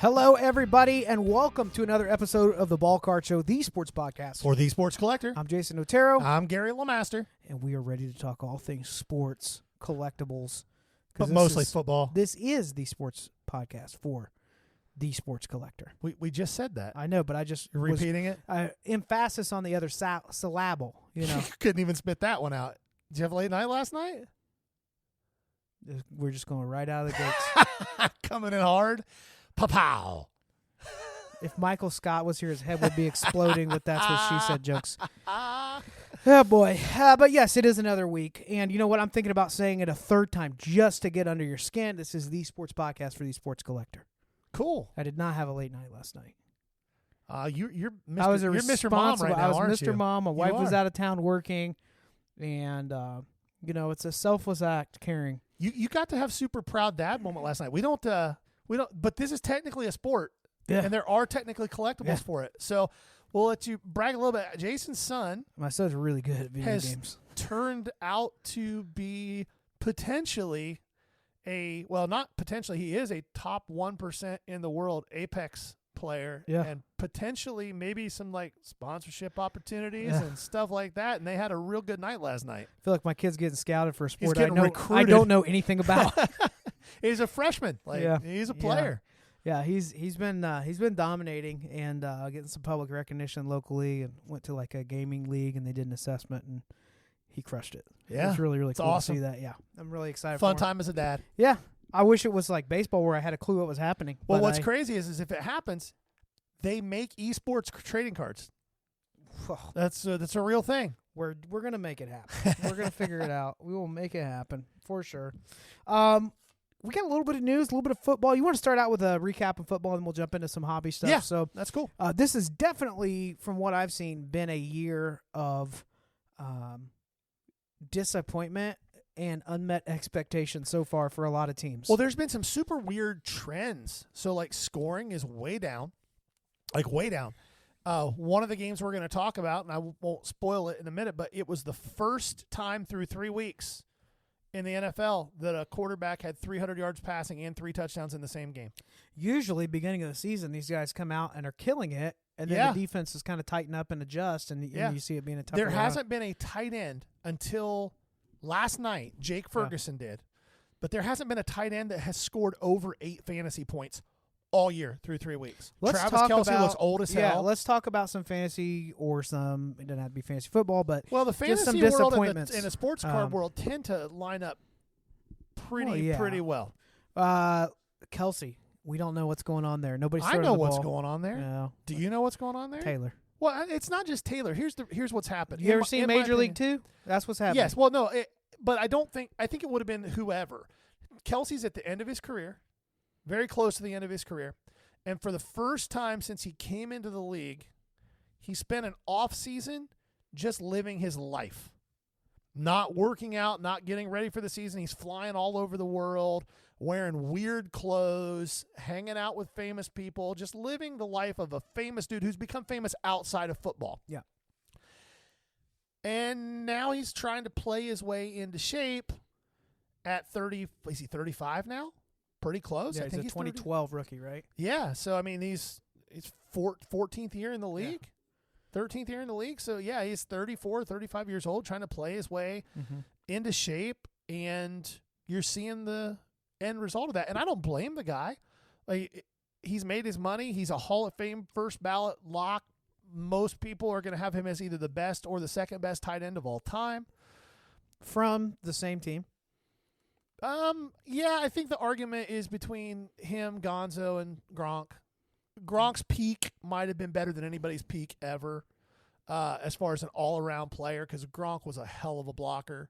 Hello, everybody, and welcome to another episode of the Ball Card Show, the sports podcast. For the Sports Collector. I'm Jason Otero. I'm Gary LeMaster. And we are ready to talk all things sports, collectibles. But mostly football. This is the sports podcast for the sports collector. We just said that. I know, but I just You're repeating it? Emphasis on the other syllable, you know. You couldn't even spit that one out. Did you have a late night last night? We're just going right out of the gates. Coming in hard. Pow. If Michael Scott was here, his head would be exploding with That's What She Said jokes. Oh, boy. But, yes, it is another week. And you know what? I'm thinking about saying it a third time just to get under your skin. This is the sports podcast for the sports collector. Cool. I did not have a late night last night. You're I was Mr. Mom right now, I was aren't you? Mr. Mom. My wife was are. out of town working. And, you know, it's a selfless act caring. You got to have super proud dad moment last night. We don't, but this is technically a sport. Yeah. And there are technically collectibles for it. So we'll let you brag a little bit. Jason's son My son's really good at video games. Turned out to be potentially not potentially, he is a top 1% in the world Apex player. Yeah. And potentially maybe some like sponsorship opportunities and stuff like that. And they had a real good night last night. I feel like my kid's getting scouted for a sport getting I recruited. don't know anything about. He's a freshman. He's a player. Yeah, he's been dominating and getting some public recognition locally, and went to like a gaming league and they did an assessment and he crushed it. Yeah, it's really it's cool awesome. to see that. Yeah, I'm really excited. Fun for him. time as a dad. Yeah, I wish it was like baseball where I had a clue what was happening. Well, but what's crazy is if it happens, they make esports trading cards. That's a real thing. We're gonna make it happen. We're gonna figure it out. We will make it happen for sure. We got a little bit of news, a little bit of football. You want to start out with a recap of football, and we'll jump into some hobby stuff. Yeah, so that's cool. This has definitely, from what I've seen, been a year of disappointment and unmet expectations so far for a lot of teams. Well, there's been some super weird trends. So, like, scoring is way down. Like, way down. One of the games we're going to talk about, and I won't spoil it in a minute, but it was the first time through 3 weeks in the NFL that a quarterback had 300 yards passing and 3 touchdowns in the same game. Usually, beginning of the season, these guys come out and are killing it, and then the defense is kind of tighten up and adjust, and you see it being a tough. There hasn't been a tight end until last night. Jake Ferguson did, but there hasn't been a tight end that has scored over 8 fantasy points all year through 3 weeks. Travis Kelce looks old as hell. Yeah, let's talk about some fancy or some. It doesn't have to be fantasy football, but the just some fantasy world disappointments and the sports card world tend to line up pretty well. Kelce, we don't know what's going on there. Nobody's. I know what's going on there. No. Do you know what's going on there? Taylor. Well, it's not just Taylor. Here's what's happened. You ever seen Major League 2? That's what's happening. Yes. Well, no, but I think it would have been whoever. Kelce's at the end of his career. Very close to the end of his career. And for the first time since he came into the league, he spent an off season just living his life. Not working out, not getting ready for the season. He's flying all over the world, wearing weird clothes, hanging out with famous people, just living the life of a famous dude who's become famous outside of football. Yeah. And now he's trying to play his way into shape at 30. Is he 35 now? Pretty close. Yeah, I think he's a 2012 rookie, right? Yeah. So, I mean, he's 14th year in the league, 13th year in the league. So, yeah, he's 34, 35 years old, trying to play his way into shape. And you're seeing the end result of that. And I don't blame the guy. Like, he's made his money. He's a Hall of Fame first ballot lock. Most people are going to have him as either the best or the second best tight end of all time. From the same team. Yeah, I think the argument is between him, Gonzo, and Gronk. Gronk's peak might have been better than anybody's peak ever, as far as an all-around player, because Gronk was a hell of a blocker.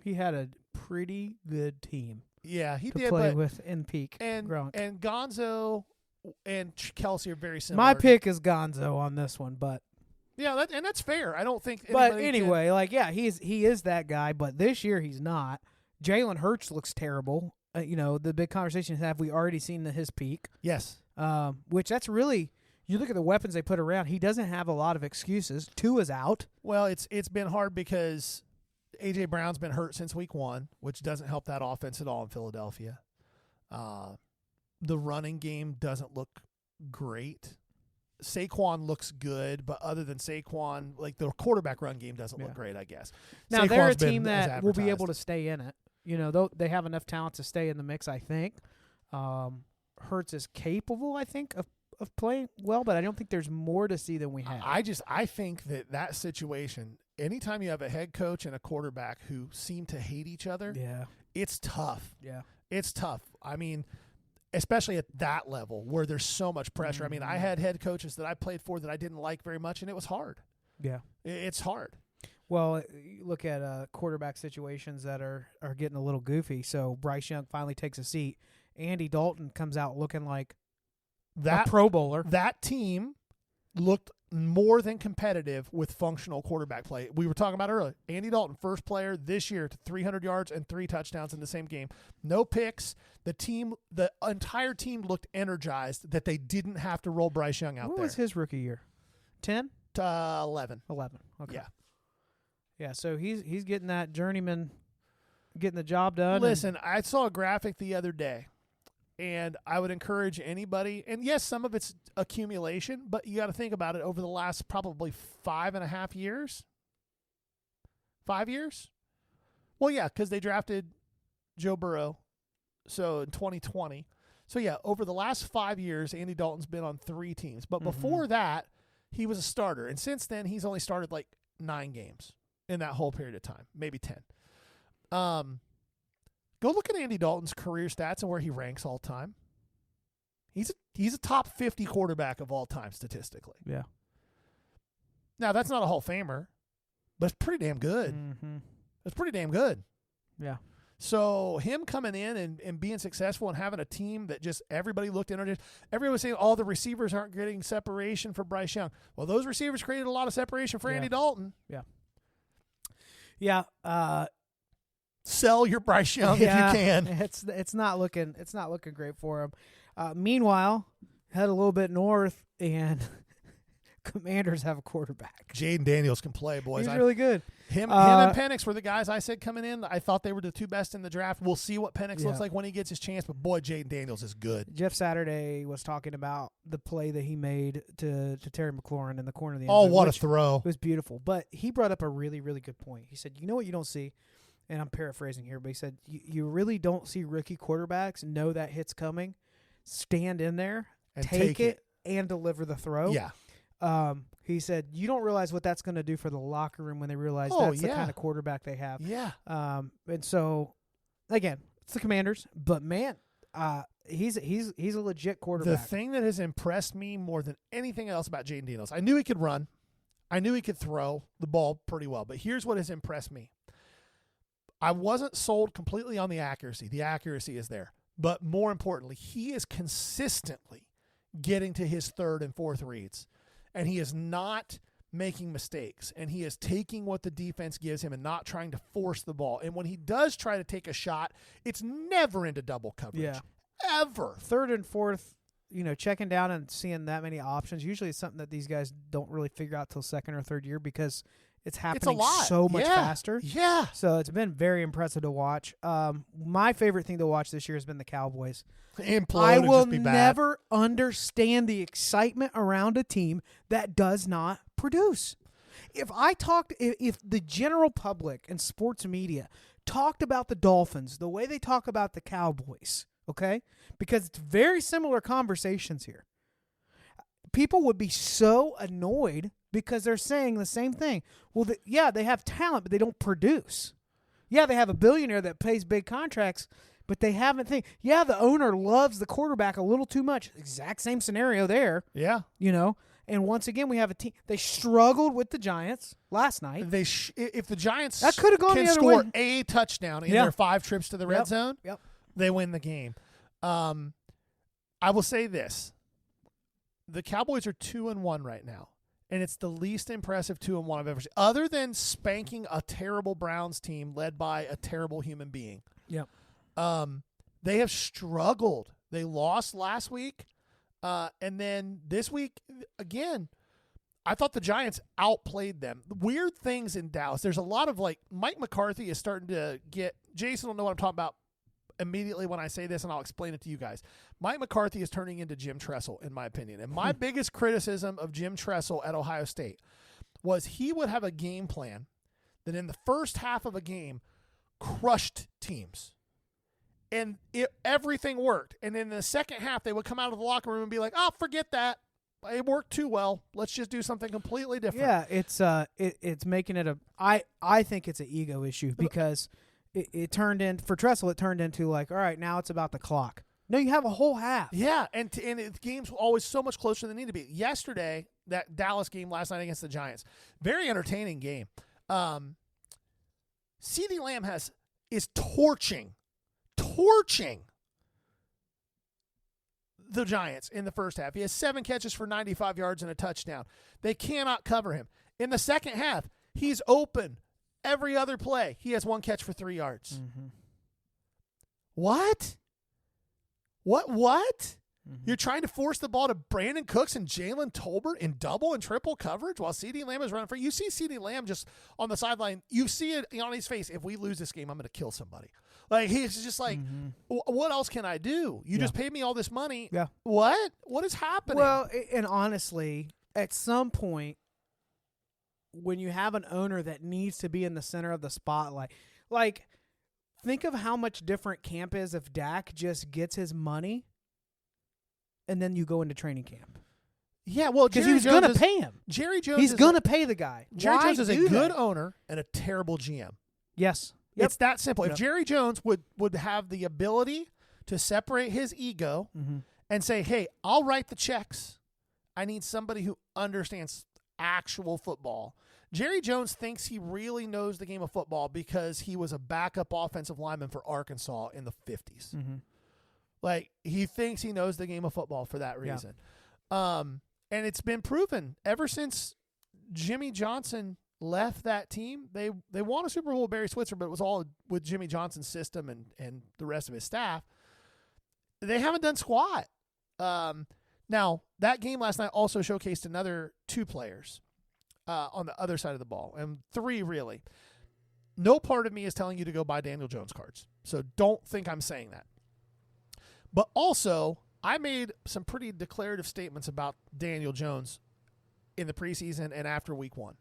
He had a pretty good team. Yeah, he to did. Play with in peak. And Gronk. And Gonzo and Kelce are very similar. My pick is Gonzo on this one, but yeah, that's fair. I don't think. But anyway, he is that guy. But this year he's not. Jalen Hurts looks terrible. The big conversation is, have we already seen his peak? Yes. Which that's really, you look at the weapons they put around, he doesn't have a lot of excuses. Tua's out. Well, it's been hard because A.J. Brown's been hurt since week 1, which doesn't help that offense at all in Philadelphia. the running game doesn't look great. Saquon looks good, but other than Saquon, like the quarterback run game doesn't look great, I guess. Now, they're a Saquon's been team as that will be advertised. able to stay in it. You know, they have enough talent to stay in the mix, I think. Hurts is capable, I think, of playing well, but I don't think there's more to see than we have. I think that situation, anytime you have a head coach and a quarterback who seem to hate each other, it's tough. Yeah. It's tough. I mean, especially at that level where there's so much pressure. I mean, I had head coaches that I played for that I didn't like very much, and it was hard. Yeah. It's hard. Well, you look at quarterback situations that are getting a little goofy. So Bryce Young finally takes a seat. Andy Dalton comes out looking like a Pro Bowler. That team looked more than competitive with functional quarterback play. We were talking about earlier. Andy Dalton, first player this year to 300 yards and 3 touchdowns in the same game. No picks. The entire team looked energized that they didn't have to roll Bryce Young out What there. was his rookie year? 10? 11. 11. Okay. Yeah. Yeah, so he's getting that journeyman, getting the job done. Listen, I saw a graphic the other day, and I would encourage anybody, and yes, some of it's accumulation, but you got to think about it over the last probably 5.5 years. 5 years? Well, yeah, because they drafted Joe Burrow, so in 2020. So, yeah, over the last 5 years, Andy Dalton's been on 3 teams. But before that, he was a starter. And since then, he's only started like 9 games in that whole period of time, maybe 10. Go look at Andy Dalton's career stats and where he ranks all time. He's a top 50 quarterback of all time statistically. Yeah. Now, that's not a Hall of Famer, but it's pretty damn good. Mm-hmm. It's pretty damn good. Yeah. So him coming in and being successful and having a team that just everybody looked energized. Everybody was saying all the receivers aren't getting separation for Bryce Young. Well, those receivers created a lot of separation for Andy Dalton. Yeah. Yeah. Sell your Bryce Young if you can. It's not looking great for him. Meanwhile, head a little bit north and Commanders have a quarterback. Jaden Daniels can play, boys. He's really good. Him and Penix were the guys I said coming in. I thought they were the 2 best in the draft. We'll see what Penix looks like when he gets his chance, but boy, Jaden Daniels is good. Jeff Saturday was talking about the play that he made to Terry McLaurin in the corner of the end Oh, zone, what a which throw. was beautiful. But he brought up a really, really good point. He said, you know what you don't see? And I'm paraphrasing here, but he said, you really don't see rookie quarterbacks know that hit's coming, stand in there, And take it, and deliver the throw. Yeah. He said, you don't realize what that's going to do for the locker room when they realize Oh, that's the yeah. kind of quarterback they have. Yeah. And so, again, it's the Commanders, but man, he's a legit quarterback. The thing that has impressed me more than anything else about Jaden Daniels, I knew he could run. I knew he could throw the ball pretty well, but here's what has impressed me. I wasn't sold completely on the accuracy. The accuracy is there. But more importantly, he is consistently getting to his 3rd and 4th reads. And he is not making mistakes. And he is taking what the defense gives him and not trying to force the ball. And when he does try to take a shot, it's never into double coverage. Yeah. Ever. 3rd and 4th, checking down and seeing that many options. Usually it's something that these guys don't really figure out till 2nd or 3rd year because it's happening so much faster. Yeah. So it's been very impressive to watch. My favorite thing to watch this year has been the Cowboys. Implode I and will just be bad. never understand the excitement around a team that does not produce. If the general public and sports media talked about the Dolphins the way they talk about the Cowboys, okay? Because it's very similar conversations here. People would be so annoyed because they're saying the same thing. Well, they have talent, but they don't produce. Yeah, they have a billionaire that pays big contracts, but they haven't the owner loves the quarterback a little too much. Exact same scenario there. Yeah. And once again, we have a team. They struggled with the Giants last night. If the Giants That could have gone can the other score way. a touchdown in their 5 trips to the red zone, Yep. they win the game. I will say this. The Cowboys are 2-1 right now, and it's the least impressive 2-1 I've ever seen, other than spanking a terrible Browns team led by a terrible human being. Yep. They have struggled. They lost last week, and then this week, again, I thought the Giants outplayed them. Weird things in Dallas. There's a lot of Mike McCarthy is starting to get – Jason will know what I'm talking about. immediately when I say this, and I'll explain it to you guys. Mike McCarthy is turning into Jim Tressel, in my opinion. And my biggest criticism of Jim Tressel at Ohio State was he would have a game plan that in the first half of a game crushed teams. And everything worked. And in the second half, they would come out of the locker room and be like, oh, forget that. It worked too well. Let's just do something completely different. Yeah, it's making it I think it's an ego issue because it turned in for Tressel. It turned into like, all right, now it's about the clock. No, you have a whole half. Yeah, and the games were always so much closer than they need to be. Yesterday, that Dallas game last night against the Giants, very entertaining game. CeeDee Lamb is torching the Giants in the first half. He has 7 catches for 95 yards and a touchdown. They cannot cover him. In the second half, he's open every other play. He has 1 catch for 3 yards. Mm-hmm. What? Mm-hmm. You're trying to force the ball to Brandon Cooks and Jalen Tolbert in double and triple coverage while CeeDee Lamb is running for you. See CeeDee Lamb just on the sideline. You see it on his face. If we lose this game, I'm going to kill somebody. Like, he's just like, what else can I do? You just paid me all this money. Yeah. What? What is happening? Well, and honestly, at some point, when you have an owner that needs to be in the center of the spotlight, like, think of how much different camp is if Dak just gets his money and then you go into training camp. Yeah, well, because he was going to pay him. Jerry Jones. He's going to pay the guy. Jerry Jones is a good owner and a terrible GM. Yes. Yep. It's that simple. If Jerry Jones would have the ability to separate his ego and say, hey, I'll write the checks. I need somebody who understands actual football. Jerry Jones thinks he really knows the game of football because he was a backup offensive lineman for Arkansas in the 50s. Mm-hmm. Like, he thinks he knows the game of football for that reason. Yeah. And it's been proven ever since Jimmy Johnson left that team. They won a Super Bowl with Barry Switzer, but it was all with Jimmy Johnson's system and the rest of his staff. They haven't done squat. Now, that game last night also showcased another 2 players on the other side of the ball, and 3 really. No part of me is telling you to go buy Daniel Jones cards, so don't think I'm saying that. But also, I made some pretty declarative statements about Daniel Jones in the preseason and after week 1.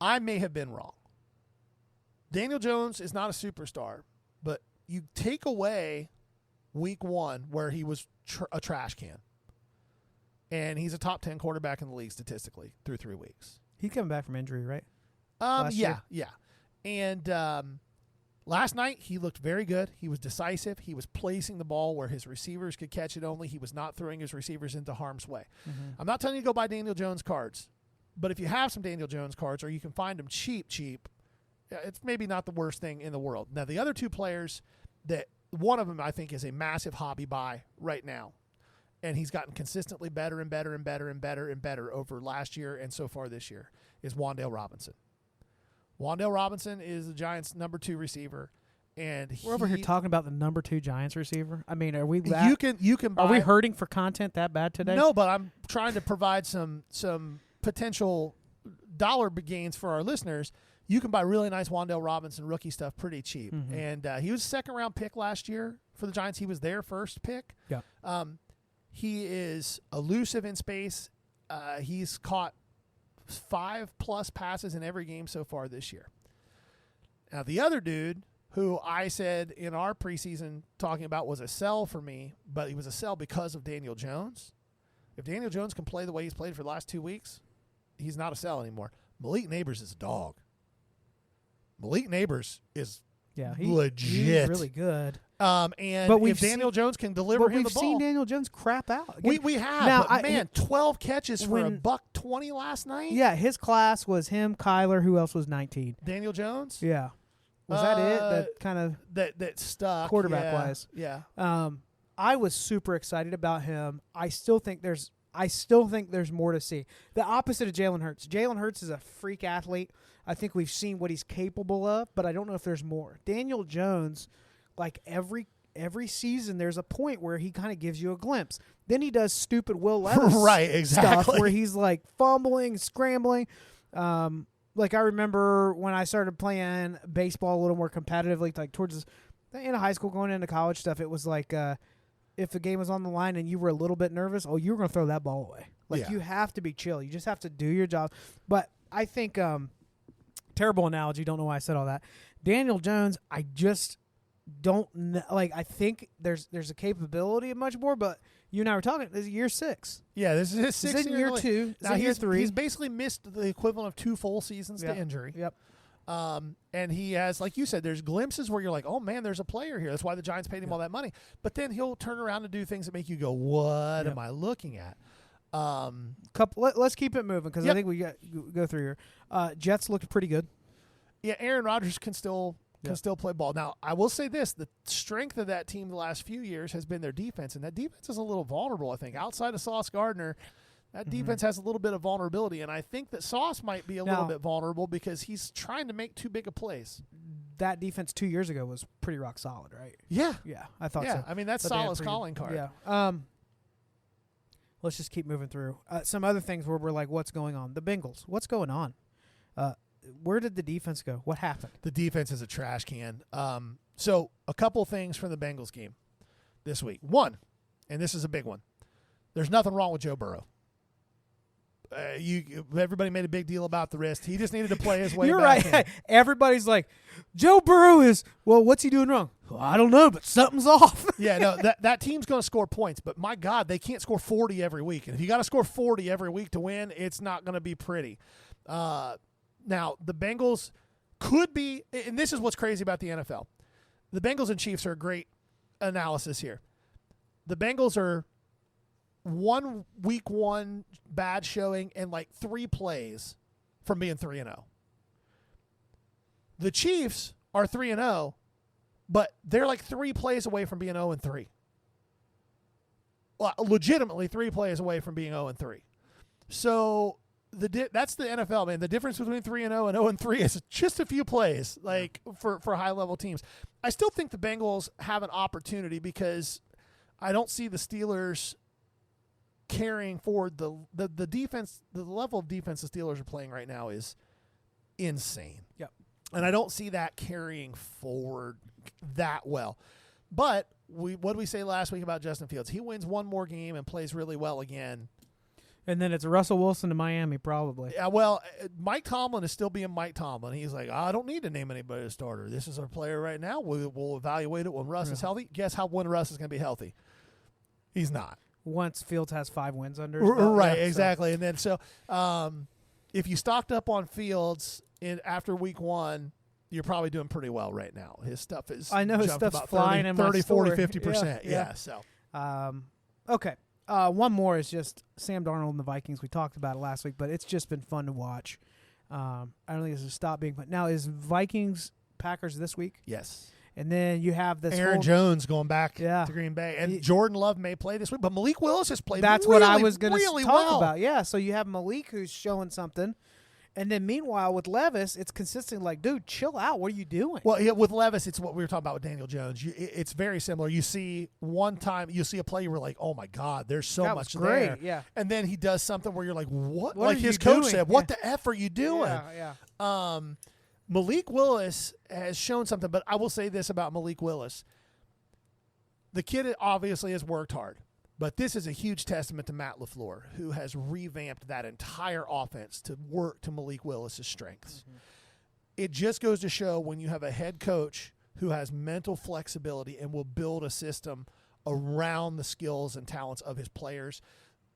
I may have been wrong. Daniel Jones is not a superstar, but you take away week 1 where he was a trash can, and he's a top 10 quarterback in the league statistically through 3 weeks. He's coming back from injury, right? Yeah. And last night he looked very good. He was decisive. He was placing the ball where his receivers could catch it only. He was not throwing his receivers into harm's way. Mm-hmm. I'm not telling you to go buy Daniel Jones cards, but if you have some Daniel Jones cards or you can find them cheap, it's maybe not the worst thing in the world. Now, the other 2 players, that one of them I think is a massive hobby buy right now, and he's gotten consistently better and better and better and better and better over last year and so far this year, is Wan'Dale Robinson. Wan'Dale Robinson is the Giants' number 2 receiver, and we're over here talking about the number 2 Giants receiver. I mean, are we you can buy, are we hurting for content that bad today? No, but I'm trying to provide some potential dollar gains for our listeners. You can buy really nice Wan'Dale Robinson rookie stuff pretty cheap. Mm-hmm. And he was a 2nd-round pick last year for the Giants. He was their first pick. Yeah. He is elusive in space. He's caught 5+ passes in every game so far this year. Now, the other dude who I said in our preseason talking about was a sell for me, but he was a sell because of Daniel Jones. If Daniel Jones can play the way he's played for the last 2 weeks, he's not a sell anymore. Malik Neighbors is a dog. Malik Neighbors is legit. He's really good. And if Daniel Jones can deliver him the ball. We've seen Daniel Jones crap out. We have. Now, but 12 catches for $120 last night? Yeah, his class was him, Kyler. Who else was 19? Daniel Jones? Yeah. Was that it? That kind of that stuck quarterback-wise. Yeah. I was super excited about him. I still think there's more to see. The opposite of Jalen Hurts. Jalen Hurts is a freak athlete. I think we've seen what he's capable of, but I don't know if there's more. Daniel Jones, like every season, there's a point where he kind of gives you a glimpse. Then he does stupid Will Levis stuff where he's like fumbling, scrambling. Like I remember when I started playing baseball a little more competitively, like towards in high school, going into college stuff, it was like if the game was on the line and you were a little bit nervous, you were going to throw that ball away. Like, you have to be chill. You just have to do your job. But I think terrible analogy. Don't know why I said all that. Daniel Jones, I just don't know. Like, I think there's a capability of much more, but you and I were talking. This is year 6. Yeah, this is his 6th This is year 2. Now year 3. He's basically missed the equivalent of 2 full seasons to injury. Yep. And he has, like you said, there's glimpses where you're like, oh, man, there's a player here. That's why the Giants paid him all that money. But then he'll turn around and do things that make you go, what am I looking at? Let's keep it moving because I think we go through here. Jets looked pretty good. Yeah, Aaron Rodgers can still play ball. Now, I will say this. The strength of that team the last few years has been their defense, and that defense is a little vulnerable, I think. Outside of Sauce Gardner, that defense has a little bit of vulnerability, and I think that Sauce might be a little bit vulnerable because he's trying to make too big of plays. That defense 2 years ago was pretty rock solid, right? Yeah. Yeah, I thought so. I mean, that's Saleh's calling card. Yeah. Let's just keep moving through. Some other things where we're like, what's going on? The Bengals. What's going on? Where did the defense go? What happened? The defense is a trash can. So a couple things from the Bengals game this week. One, and this is a big one, there's nothing wrong with Joe Burrow. Everybody made a big deal about the wrist. He just needed to play his way You're back right. in. Everybody's like, Joe Burrow is, what's he doing wrong? Well, I don't know, but something's off. Yeah, no, that team's going to score points, but my God, they can't score 40 every week. And if you got to score 40 every week to win, it's not going to be pretty. Now, the Bengals could be, and this is what's crazy about the NFL. The Bengals and Chiefs are a great analysis here. The Bengals are week one bad showing and like 3 plays from being 3-0. The Chiefs are 3-0, but they're like 3 plays away from being 0-3. Well, legitimately 3 plays away from being 0-3. So that's the NFL, man. The difference between 3-0 and 0-3 is just a few plays, like for high level teams. I still think the Bengals have an opportunity because I don't see the Steelers carrying forward the defense. The level of defense the Steelers are playing right now is insane. Yep. And I don't see that carrying forward that well. But what did we say last week about Justin Fields? He wins one more game and plays really well again. And then it's Russell Wilson to Miami, probably. Yeah, well, Mike Tomlin is still being Mike Tomlin. He's like, I don't need to name anybody a starter. This is our player right now. We'll evaluate it when Russ is healthy. Guess when Russ is going to be healthy? He's not. Once Fields has 5 wins under his belt. Right, exactly. And then if you stocked up on Fields after week 1, you're probably doing pretty well right now. His stuff is I know his stuff's about flying 30, 40, 40, 50%. Yeah. So okay. One more is just Sam Darnold and the Vikings. We talked about it last week, but it's just been fun to watch. I don't think this will stop being fun. Now, is Vikings Packers this week? Yes. And then you have this Aaron Jones going back to Green Bay. And Jordan Love may play this week, but Malik Willis has played That's really, what I was going to really talk well. about. Yeah, so you have Malik who's showing something. And then meanwhile with Levis, it's consistently like, dude, chill out. What are you doing? Well, yeah, with Levis, it's what we were talking about with Daniel Jones. It's very similar. You see you see a play, you were like, oh, my God, there's so much great. there. Yeah. And then he does something where you're like, what? What like are his you coach doing? said, what the F are you doing? Yeah. Malik Willis has shown something, but I will say this about Malik Willis. The kid obviously has worked hard, but this is a huge testament to Matt LaFleur, who has revamped that entire offense to work to Malik Willis's strengths. Mm-hmm. It just goes to show when you have a head coach who has mental flexibility and will build a system around the skills and talents of his players.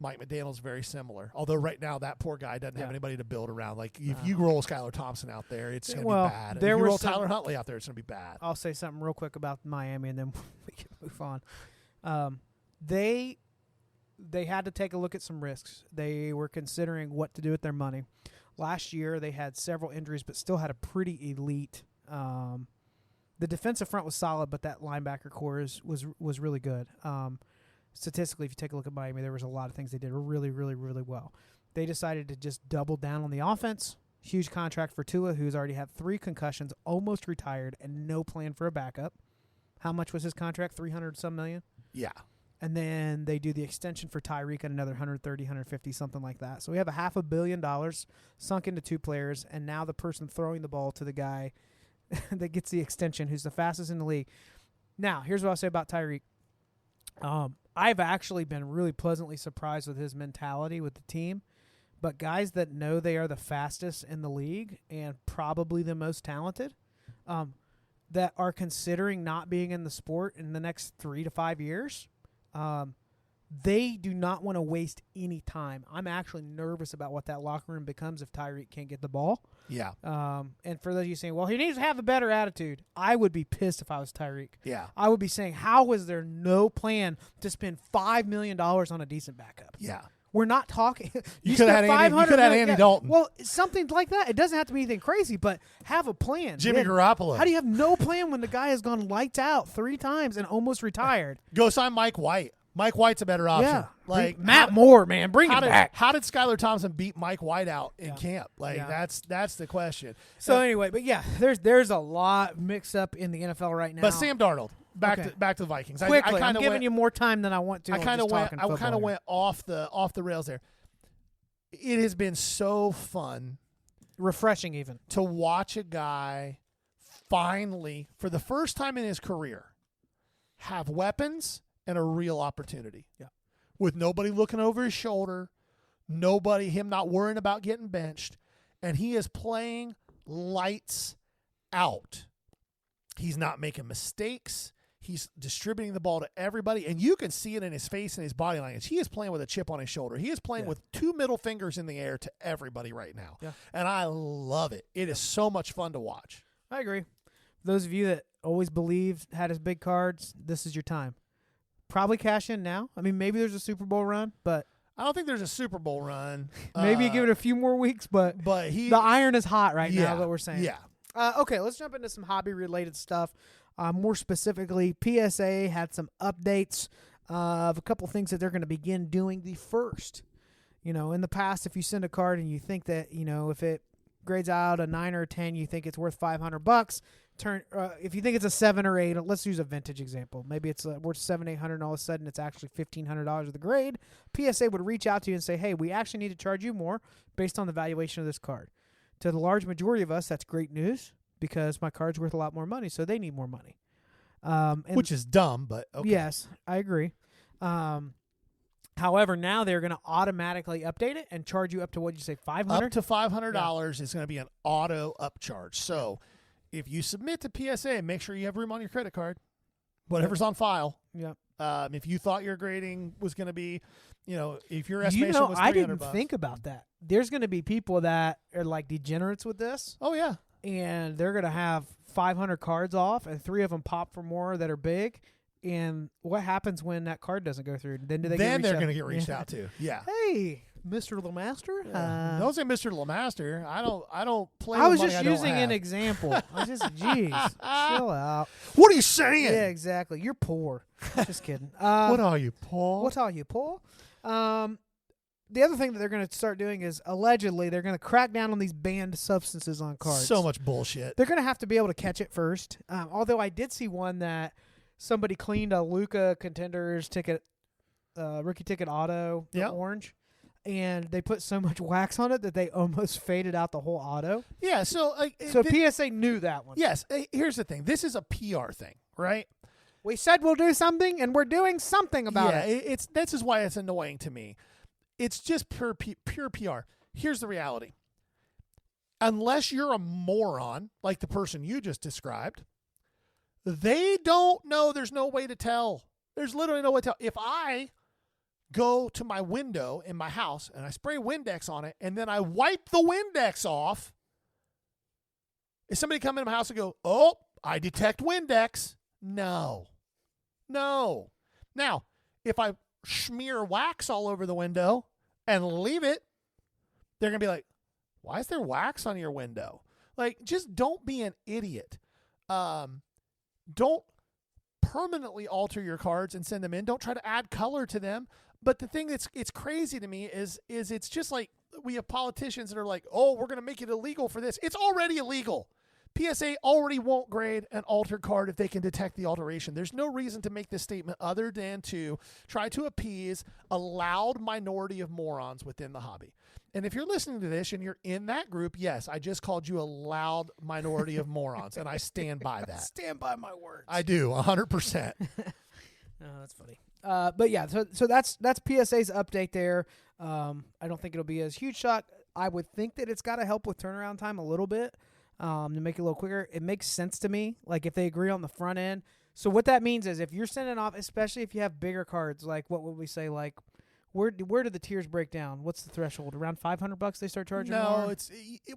Mike McDaniel's very similar, although right now that poor guy doesn't have anybody to build around. Like if you roll Skylar Thompson out there, it's going to be bad. If you roll Tyler Huntley out there, it's going to be bad. I'll say something real quick about Miami, and then we can move on. They had to take a look at some risks. They were considering what to do with their money. Last year they had several injuries, but still had a pretty elite. The defensive front was solid, but that linebacker core was really good. Statistically, if you take a look at Miami, there was a lot of things they did really, really, really well. They decided to just double down on the offense. Huge contract for Tua, who's already had 3 concussions, almost retired, and no plan for a backup. How much was his contract? $300-some million? Yeah. And then they do the extension for Tyreek at another 130, 150, something like that. So we have $500 million sunk into 2 players, and now the person throwing the ball to the guy that gets the extension, who's the fastest in the league. Now, here's what I'll say about Tyreek. I've actually been really pleasantly surprised with his mentality with the team. But guys that know they are the fastest in the league and probably the most talented, that are considering not being in the sport in the next 3 to 5 years, they do not want to waste any time. I'm actually nervous about what that locker room becomes if Tyreek can't get the ball. Yeah. And for those of you saying, well, he needs to have a better attitude, I would be pissed if I was Tyreek. Yeah. I would be saying, how was there no plan to spend $5 million on a decent backup? Yeah. We're not talking. You could have had Andy Dalton. Well, something like that. It doesn't have to be anything crazy, but have a plan. Jimmy Garoppolo. How do you have no plan when the guy has gone lights out 3 times and almost retired? Go sign Mike White. Mike White's a better option. Yeah. Like Matt Moore, man, bring him back. How did Skylar Thompson beat Mike White out in camp? Like that's the question. So anyway, but yeah, there's a lot mixed up in the NFL right now. But Sam Darnold, back to the Vikings. Quickly, I I'm giving you more time than I want to. I kind of went off the rails there. It has been so fun, refreshing even, to watch a guy finally, for the first time in his career, have weapons and a real opportunity. Yeah. With nobody looking over his shoulder, him not worrying about getting benched, and he is playing lights out. He's not making mistakes. He's distributing the ball to everybody, and you can see it in his face and his body language. He is playing with a chip on his shoulder. He is playing with 2 middle fingers in the air to everybody right now, and I love it. It is so much fun to watch. I agree. For those of you that always believed had his big cards, this is your time. Probably cash in now. I mean, maybe there's a Super Bowl run, but I don't think there's a Super Bowl run. Maybe you give it a few more weeks, but the iron is hot right now, what we're saying. Yeah. Okay, let's jump into some hobby-related stuff. More specifically, PSA had some updates of a couple things that they're going to begin doing. The first, in the past, if you send a card and you think that, if it grades out a 9 or a 10, you think it's worth $500. If you think it's a 7 or 8, let's use a vintage example. Maybe it's worth $700, $800, and all of a sudden it's actually $1,500 of the grade. PSA would reach out to you and say, hey, we actually need to charge you more based on the valuation of this card. To the large majority of us, that's great news because my card's worth a lot more money, so they need more money. Which is dumb, but okay. Yes, I agree. However, now they're going to automatically update it and charge you up to, what did you say, $500? Up to $500 is going to be an auto upcharge. So if you submit to PSA, make sure you have room on your credit card, whatever's on file. Yep. If you thought your grading was going to be, if your estimation was $300. I didn't think about that. There's going to be people that are like degenerates with this. Oh, yeah. And they're going to have 500 cards off, and 3 of them pop for more that are big. And what happens when that card doesn't go through? Then they're going to get reached out to. Yeah. Hey, Mr. LeMaster. Don't say Mr. LeMaster. I don't play. I was just using an example. I was just, geez, chill out. What are you saying? Yeah, exactly. You're poor. Just kidding. What are you, Paul? What are you, Paul? The other thing that they're going to start doing is allegedly they're going to crack down on these banned substances on cards. So much bullshit. They're going to have to be able to catch it first. Although I did see one that somebody cleaned a Luka Contenders ticket, rookie ticket auto, orange, and they put so much wax on it that they almost faded out the whole auto. Yeah, so PSA knew that one. Yes, here's the thing. This is a PR thing, right? We said we'll do something, and we're doing something about it. Yeah, this is why it's annoying to me. It's just pure PR. Here's the reality. Unless you're a moron like the person you just described, they don't know. There's no way to tell. There's literally no way to tell. If I go to my window in my house and I spray Windex on it and then I wipe the Windex off, is somebody come into my house and go, oh, I detect Windex? No. Now, if I smear wax all over the window and leave it, they're going to be like, why is there wax on your window? Like, just don't be an idiot. Don't permanently alter your cards and send them in. Don't try to add color to them. But the thing it's crazy to me is it's just like we have politicians that are like, oh, we're going to make it illegal for this. It's already illegal. PSA already won't grade an altered card if they can detect the alteration. There's no reason to make this statement other than to try to appease a loud minority of morons within the hobby. And if you're listening to this and you're in that group, yes, I just called you a loud minority of morons, and I stand by that. Stand by my words. I do, 100%. Oh, that's funny. But yeah, so that's PSA's update there. I don't think it'll be as huge shock. I would think that it's got to help with turnaround time a little bit to make it a little quicker. It makes sense to me, like if they agree on the front end. So what that means is if you're sending off, especially if you have bigger cards, like what would we say, like where do the tiers break down? What's the threshold? Around $500 they start charging more?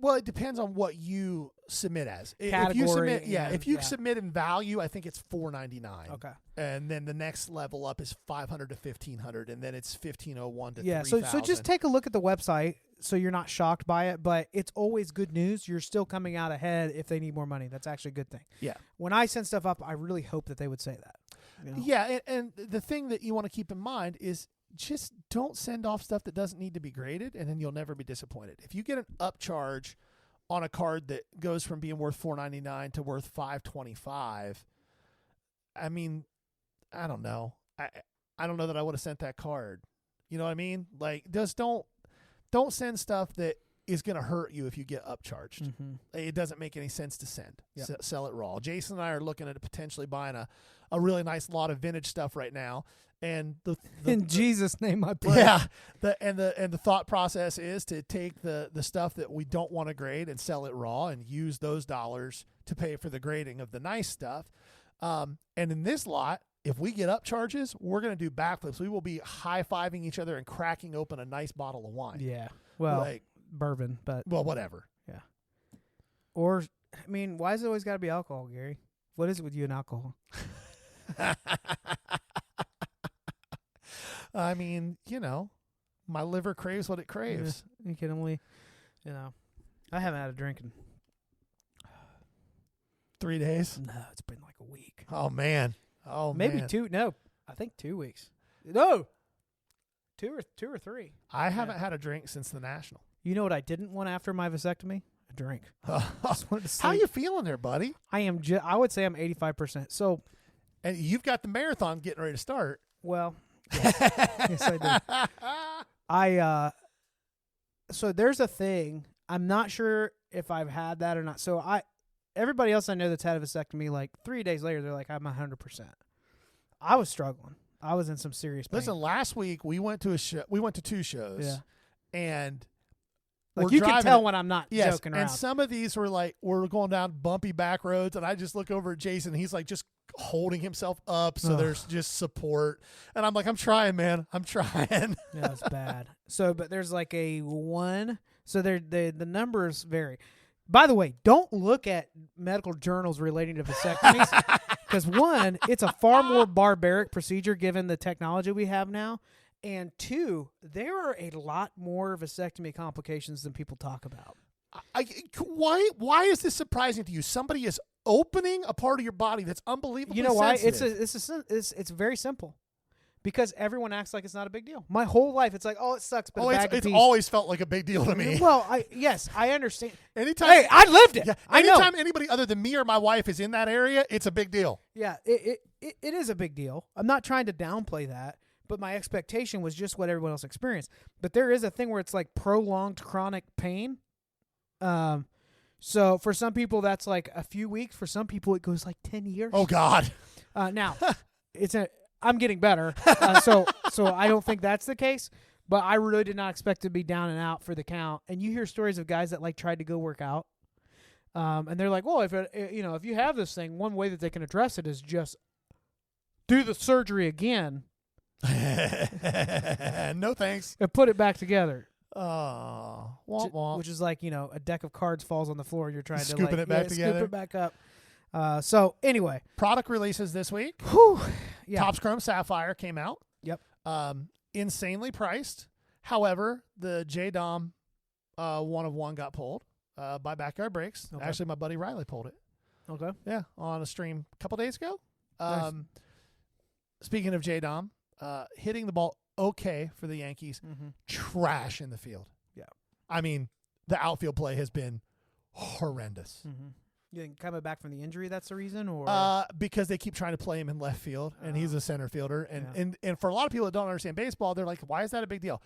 No, it depends on what you submit as. Category, if you submit, if you submit in value, I think it's $499. Okay. And then the next level up is $500 to $1,500, and then it's $1,501 to $3,000. $3,000. So just take a look at the website so you're not shocked by it, but it's always good news. You're still coming out ahead if they need more money. That's actually a good thing. Yeah. When I send stuff up, I really hope that they would say that. You know? Yeah, and the thing that you want to keep in mind is just don't send off stuff that doesn't need to be graded, and then you'll never be disappointed. If you get an upcharge on a card that goes from being worth $499 to worth $525, I mean, I don't know. I don't know that I would have sent that card. You know what I mean? Like, just don't send stuff that is going to hurt you if you get upcharged. Mm-hmm. It doesn't make any sense to send. Yep. Sell it raw. Jason and I are looking at potentially buying a really nice lot of vintage stuff right now. And in Jesus' name, I pray. Yeah, the thought process is to take the stuff that we don't want to grade and sell it raw and use those dollars to pay for the grading of the nice stuff. And in this lot, if we get upcharges, we're going to do backflips. We will be high-fiving each other and cracking open a nice bottle of wine. Yeah, well, bourbon, but whatever. Yeah. Or, I mean, why has it always got to be alcohol, Gary? What is it with you and alcohol? I mean, my liver craves what it craves. Yeah, you can only, I haven't had a drink in 3 days. No, it's been like a week. Oh man. Maybe man. 2. No, I think 2 weeks. No, 2 or 3. I haven't had a drink since the National. You know what I didn't want after my vasectomy? A drink. How you feeling there, buddy? I am. I would say I'm 85%. So, and you've got the marathon getting ready to start. Well. Yes, yes I do. So there's a thing. I'm not sure if I've had that or not. So everybody else I know that's had a vasectomy, like 3 days later, they're like, I'm 100%. I was struggling. I was in some serious pain. Listen, last week we went to we went to 2 shows. Yeah. And like you can tell when I'm not joking around. And some of these were like, we're going down bumpy back roads, and I just look over at Jason, and he's like just holding himself up so there's just support. And I'm like, I'm trying, man. I'm trying. Yeah, it's bad. So, but there's like a 1. So the numbers vary. By the way, don't look at medical journals relating to vasectomies because 1, it's a far more barbaric procedure given the technology we have now. And 2, there are a lot more vasectomy complications than people talk about. Why is this surprising to you? Somebody is opening a part of your body that's unbelievably You know why? sensitive. It's very simple. Because everyone acts like it's not a big deal. My whole life, it's like, oh, it sucks, but it's always felt like a big deal to me. Well, yes, I understand. Hey, I lived it. Yeah, I know. Anytime anybody other than me or my wife is in that area, it's a big deal. Yeah, it is a big deal. I'm not trying to downplay that, but my expectation was just what everyone else experienced. But there is a thing where it's like prolonged chronic pain. So for some people, that's like a few weeks. For some people, it goes like 10 years. Oh, God. Now, I'm getting better, so I don't think that's the case. But I really did not expect to be down and out for the count. And you hear stories of guys that like tried to go work out, and they're like, "Well, if you have this thing, one way that they can address it is just do the surgery again." No thanks. And put it back together. Oh, which is like a deck of cards falls on the floor. You're trying scooping to it back together. Scoop it back up. So anyway, product releases this week. Whew. Yeah. Topps Chrome Sapphire came out. Yep. Insanely priced. However, the J-Dom 1 of 1 got pulled by Backyard Breaks. Okay. Actually, my buddy Riley pulled it. Okay. Yeah, on a stream a couple days ago. Nice. Speaking of J-Dom, hitting the ball okay for the Yankees. Mm-hmm. Trash in the field. Yeah. I mean, the outfield play has been horrendous. Mm-hmm. You think coming back from the injury, that's the reason, or Because they keep trying to play him in left field, and he's a center fielder. And, Yeah. and for a lot of people that don't understand baseball, they're like, why is that a big deal?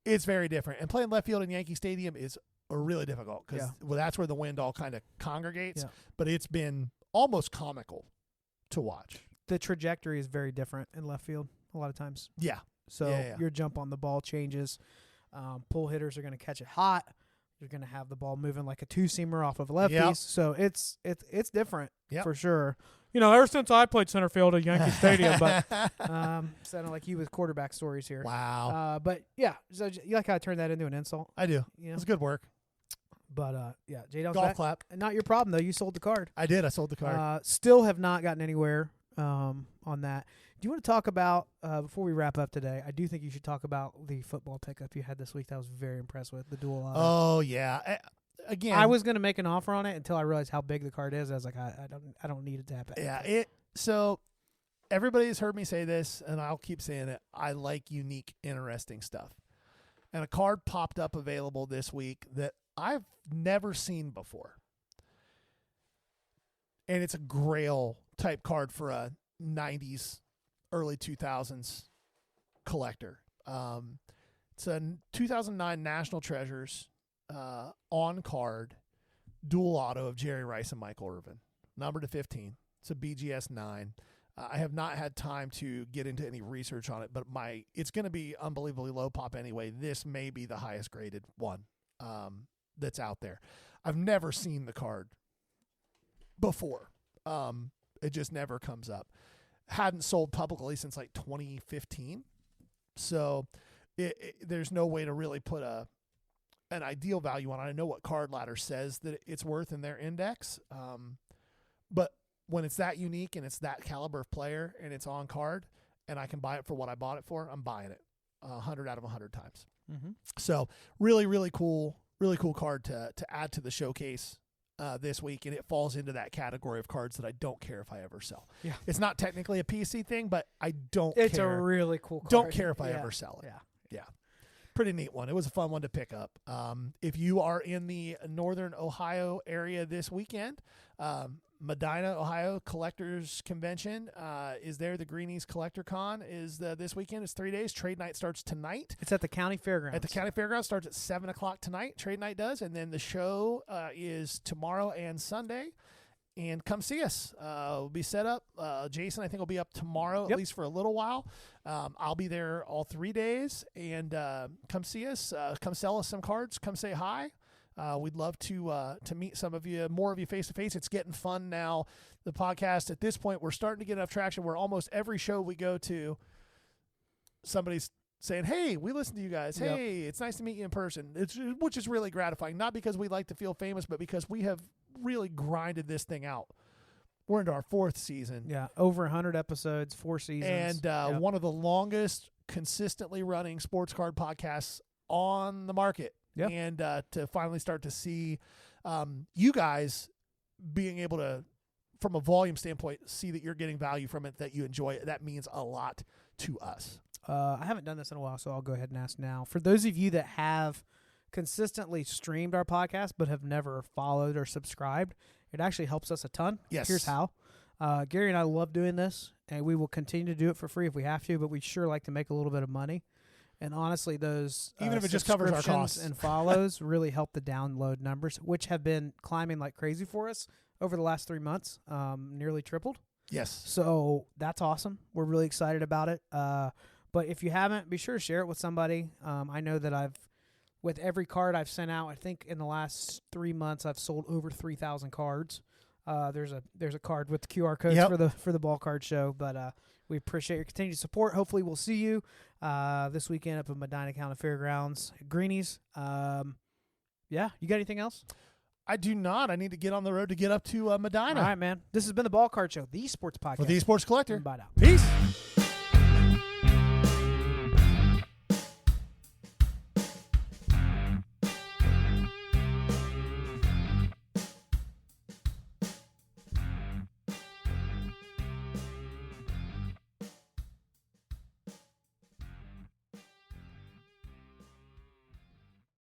It's very different. And playing left field in Yankee Stadium is really difficult because that's where the wind all kind of congregates. Yeah. But it's been almost comical to watch. the trajectory is very different in left field a lot of times. Yeah. So Yeah. your jump on the ball changes. Pull hitters are going to catch it hot. You're going to have the ball moving like a two-seamer off of lefties. Yep. So it's different Yep. for sure. You know, ever since I played center field at Yankee Stadium, but sounding like you with quarterback stories here. Wow. But yeah, so you like how I turned that into an insult? I do. You know? It's good work. But yeah, J-Dell's Golf back. clap. Not your problem though. You sold the card. I did. I sold the card. Still have not gotten anywhere on that. Do you want to talk about before we wrap up today? I do think you should talk about the football pickup you had this week. That I was very impressed with the dual. Oh yeah. Again, I was going to make an offer on it until I realized how big the card is. I was like, I don't need it to happen. Yeah. So everybody has heard me say this, and I'll keep saying it. I like unique, interesting stuff. And a card popped up available this week that I've never seen before. And it's a Grail type card for a 90s, early 2000s collector. It's a 2009 National Treasures on card dual auto of Jerry Rice and Michael Irvin, number to 15. It's a BGS 9. I have not had time to get into any research on it, but it's going to be unbelievably low pop anyway. This may be the highest graded one that's out there. I've never seen the card before. It just never comes up. Hadn't sold publicly since like 2015. So there's no way to really put an ideal value on it. I know what Card Ladder says that it's worth in their index. But when it's that unique and it's that caliber of player and it's on card and I can buy it for what I bought it for, I'm buying it 100 out of 100 times. Mm-hmm. So really, really cool card to add to the showcase this week. And it falls into that category of cards that I don't care if I ever sell. Yeah. It's not technically a PC thing, but I don't care. It's a really cool card. Don't care if I ever sell it. Yeah. Pretty neat one. It was a fun one to pick up. If you are in the northern Ohio area this weekend, Medina, Ohio Collectors Convention is there. The Greenies Collector Con is this weekend. It's 3 days. Trade night starts tonight. It's at the county fairgrounds. At the county fairgrounds, starts at 7 o'clock tonight. Trade night does. And then the show is tomorrow and Sunday. And come see us. We'll be set up. Jason, I think, will be up tomorrow, at least for a little while. I'll be there all 3 days. And come see us. Come sell us some cards. Come say hi. We'd love to meet some of you, more of you face-to-face. It's getting fun now. The podcast, at this point, we're starting to get enough traction where almost every show we go to, somebody's saying, hey, we listen to you guys. Hey, it's nice to meet you in person, which is really gratifying. Not because we like to feel famous, but because we have really grinded this thing out. We're into our 4th season. Yeah, over 100 episodes, 4 seasons. And one of the longest consistently running sports card podcasts on the market. Yep. And to finally start to see you guys being able to, from a volume standpoint, see that you're getting value from it, that you enjoy it, that means a lot to us. I haven't done this in a while, so I'll go ahead and ask now. For those of you that have consistently streamed our podcast but have never followed or subscribed, it actually helps us a ton. Yes. Here's how. Gary and I love doing this, and we will continue to do it for free if we have to, but we sure like to make a little bit of money. And honestly, those even if it just covers our subscriptions costs and follows really help the download numbers, which have been climbing like crazy for us over the last 3 months, nearly tripled. Yes. So that's awesome. We're really excited about it. But if you haven't, be sure to share it with somebody. I know that with every card I've sent out, I think in the last 3 months I've sold over 3,000 cards. There's a card with the QR codes for the ball card show, but we appreciate your continued support. Hopefully we'll see you this weekend up at Medina County Fairgrounds, Greenies. Yeah, you got anything else? I do not. I need to get on the road to get up to Medina. All right, man. This has been the Ball Card Show, the sports podcast. For the Sports Collector. Bye now. Peace.